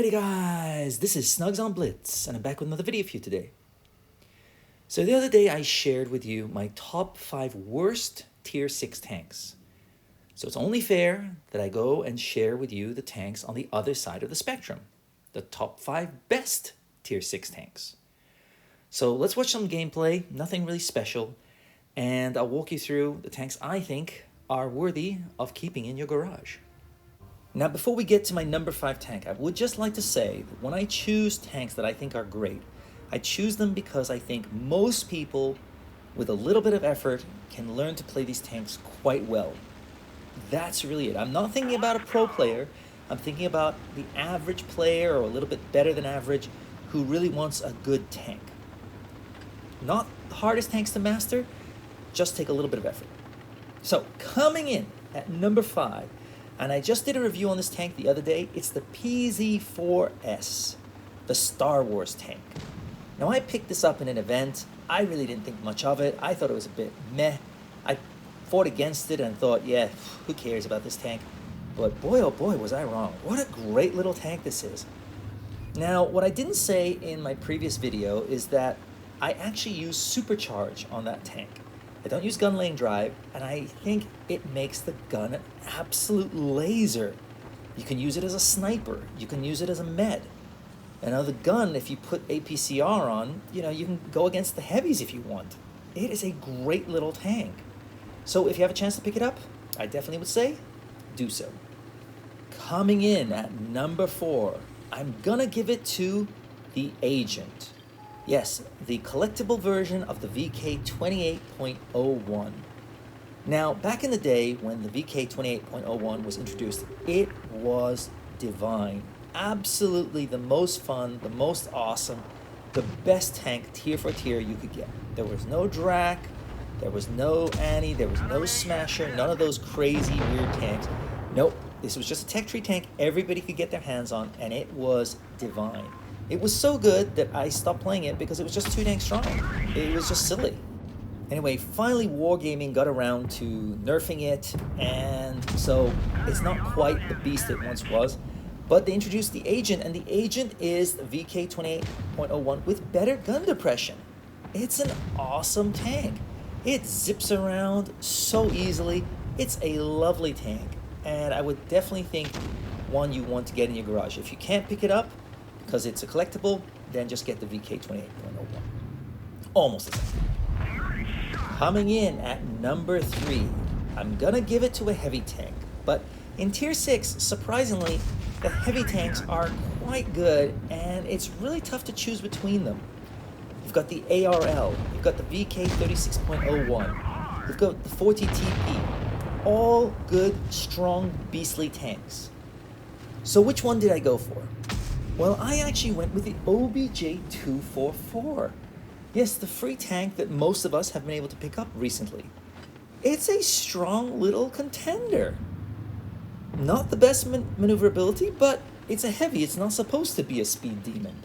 Alrighty guys, this is snugsonblitz and I'm back with another video for you today. So the other day I shared with you my top 5 worst tier 6 tanks. So it's only fair that I go and share with you the tanks on the other side of the spectrum. The top 5 best tier 6 tanks. So let's watch some gameplay, nothing really special, and I'll walk you through the tanks I think are worthy of keeping in your garage. Now, before we get to my number 5 tank, I would just like to say that when I choose tanks that I think are great, I choose them because I think most people with a little bit of effort can learn to play these tanks quite well. That's really it. I'm not thinking about a pro player. I'm thinking about the average player or a little bit better than average who really wants a good tank. Not the hardest tanks to master, just take a little bit of effort. So, coming in at number 5, and I just did a review on this tank the other day. It's the PZ-4S, the Star Wars tank. Now, I picked this up in an event. I really didn't think much of it. I thought it was a bit meh. I fought against it and thought, yeah, who cares about this tank? But boy, oh boy, was I wrong. What a great little tank this is. Now, what I didn't say in my previous video is that I actually use supercharge on that tank. I don't use gun lane drive, and I think it makes the gun an absolute laser. You can use it as a sniper. You can use it as a med. And now the gun, if you put APCR on, you can go against the heavies if you want. It is a great little tank. So if you have a chance to pick it up, I definitely would say, do so. Coming in at number 4, I'm gonna give it to the Agent. Yes, the collectible version of the VK28.01. Now, back in the day when the VK28.01 was introduced, it was divine. Absolutely the most fun, the most awesome, the best tank tier for tier you could get. There was no Drac, there was no Annie, there was no Smasher, none of those crazy weird tanks. Nope, this was just a tech tree tank everybody could get their hands on, and it was divine. It was so good that I stopped playing it because it was just too dang strong. It was just silly. Anyway, finally Wargaming got around to nerfing it, and so it's not quite the beast it once was. But they introduced the Agent, and the Agent is the VK28.01 with better gun depression. It's an awesome tank. It zips around so easily. It's a lovely tank, and I would definitely think one you want to get in your garage. If you can't pick it up, because it's a collectible, then just get the VK28.01. Almost the same. Coming in at number 3, I'm gonna give it to a heavy tank, but in tier 6, surprisingly, the heavy tanks are quite good, and it's really tough to choose between them. You've got the ARL, you've got the VK36.01, you've got the 40TP, all good, strong, beastly tanks. So which one did I go for? Well, I actually went with the OBJ244. Yes, the free tank that most of us have been able to pick up recently. It's a strong little contender. Not the best maneuverability, but it's a heavy. It's not supposed to be a speed demon.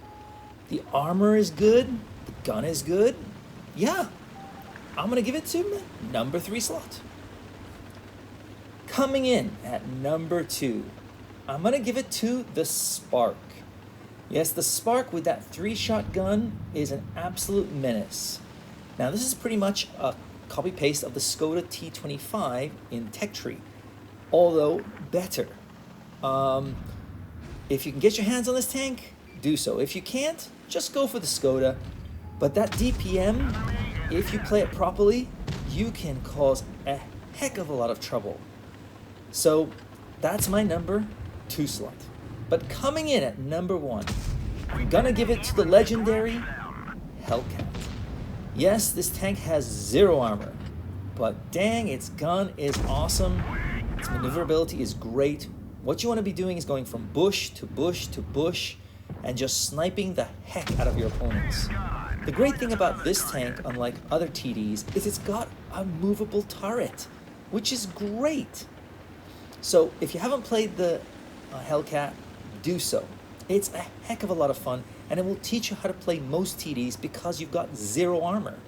The armor is good. The gun is good. Yeah, I'm going to give it to my number 3 slot. Coming in at number 2, I'm going to give it to the Spark. Yes, the Spark with that 3-shot gun is an absolute menace. Now, this is pretty much a copy-paste of the Skoda T25 in Tech Tree, although better. If you can get your hands on this tank, do so. If you can't, just go for the Skoda. But that DPM, if you play it properly, you can cause a heck of a lot of trouble. So that's my number 2 slot. But coming in at number 1, I'm gonna give it to the legendary Hellcat. Yes, this tank has 0 armor, but dang, its gun is awesome. Its maneuverability is great. What you want to be doing is going from bush to bush to bush and just sniping the heck out of your opponents. The great thing about this tank, unlike other TDs, is it's got a movable turret, which is great. So if you haven't played the Hellcat, do so. It's a heck of a lot of fun, and it will teach you how to play most TDs because you've got 0 armor.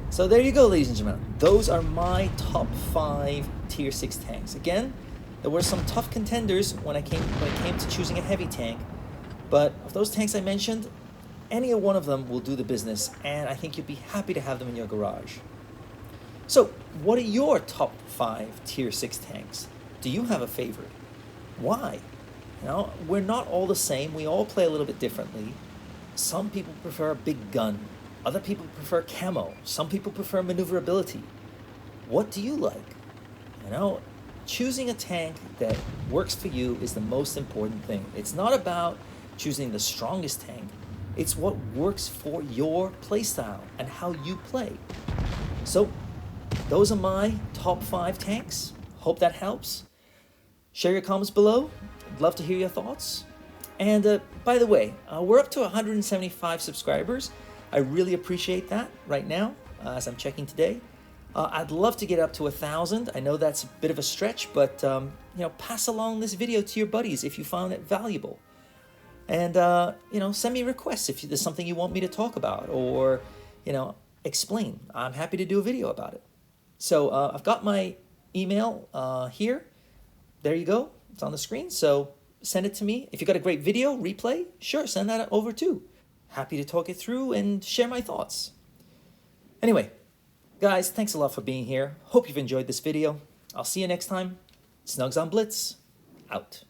So there you go, ladies and gentlemen. Those are my top 5 tier 6 tanks. Again, There were some tough contenders when it came to choosing a heavy tank, but of those tanks I mentioned, any one of them will do the business, and I think you'll be happy to have them in your garage. So, what are your top 5 Tier 6 tanks? Do you have a favorite? Why? You know, we're not all the same. We all play a little bit differently. Some people prefer a big gun. Other people prefer camo. Some people prefer maneuverability. What do you like? You know, choosing a tank that works for you is the most important thing. It's not about choosing the strongest tank. It's what works for your playstyle and how you play. So, those are my top 5 tanks. Hope that helps. Share your comments below. I'd love to hear your thoughts. And by the way, we're up to 175 subscribers. I really appreciate that right now, as I'm checking today. I'd love to get up to 1,000. I know that's a bit of a stretch, but you know, pass along this video to your buddies if you found it valuable. And you know, send me requests if there's something you want me to talk about or, you know, explain. I'm happy to do a video about it. So I've got my email here. There you go. It's on the screen. So send it to me. If you got a great video replay, sure, send that over too. Happy to talk it through and share my thoughts. Anyway, guys, thanks a lot for being here. Hope you've enjoyed this video. I'll see you next time. Snugs on Blitz, out.